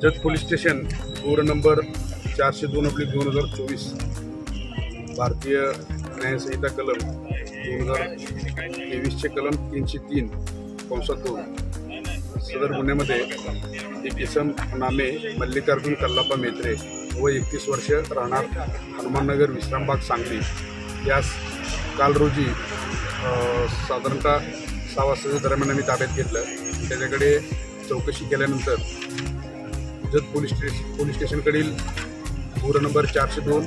Jat police station गुन्हा number 402/2024 भारतीय न्यायसंहिता कलम 2023 कलम 303(2). सदर गुन्ह्यामध्ये एक इसम नामे मल्लिकार्जुन कल्लाप्पा मेत्रे व 31 वर्ष राहणार हनुमाननगर विश्रामबाग सांगली यास काल रोजी साधारणतः 6 वाजताच्या दरम्यान आम्ही ताब्यात घेतलं। त्याच्याकडे चौकशी केल्यानंतर जत पोलीस स्टेशनकडील गुन्हा नंबर 402,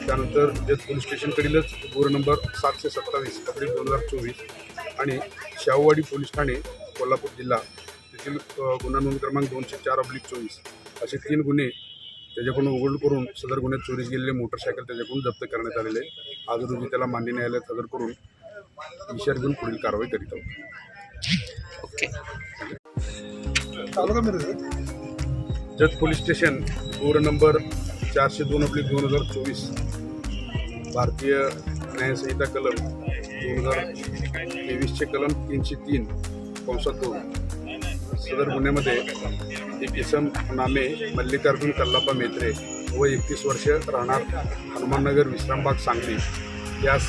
त्यानंतर जत पोलीस स्टेशनकडीलच गुन्हा नंबर 727/2024 आणि शाहूवाडी पोलीस ठाणे कोल्हापूर जिल्हा तेथील गुन्हा नोंद क्रमांक 204/24 असे 3 गुन्हे त्याच्याकडून उघड करून सदर गुन्ह्यात चोरीस गेलेले मोटरसायकल त्याच्याकडून जप्त करण्यात आलेले आहे। आज रोजी त्याला मान्य न्यायालयात हजर करून विचार घेऊन पुढील कारवाई करीत आहोत। ओके। जत पोलीस स्टेशन गुन्हा नंबर 402/2024 भारतीय न्यायसंहिता कलम 2023 कलम 303(2). सदर गुन्ह्यामध्ये एक इसम नामे मल्लिकार्जुन कल्लाप्पा मेत्रे व 31 वर्ष राहणार हनुमाननगर विश्रामबाग सांगली यास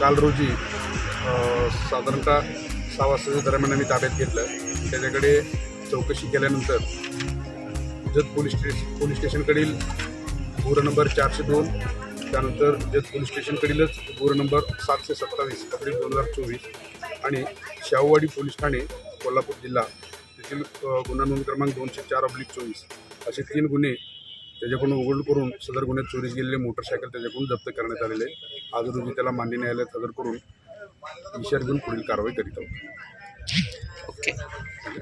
काल रोजी साधारणतः 6 वाजताच्या दरम्यान आम्ही ताब्यात घेतलं। त्याच्याकडे चौकशी केल्यानंतर जत पोलीस स्टेशनकडील गुन्हा नंबर 402, त्यानंतर जत पोलीस स्टेशनकडीलच गुन्हा नंबर 727/2024 आणि शाहूवाडी पोलीस ठाणे कोल्हापूर जिल्हा तेथील गुन्हा नोंद क्रमांक 204/24 असे 3 गुन्हे त्याच्याकडून उघड करून सदर गुन्ह्यात चोरीस गेलेले मोटरसायकल त्याच्याकडून जप्त करण्यात आलेले आहे। आज रोजी त्याला मान्य न्यायालयात हजर करून विचार घेऊन पुढील कारवाई करीत आहोत। ओके।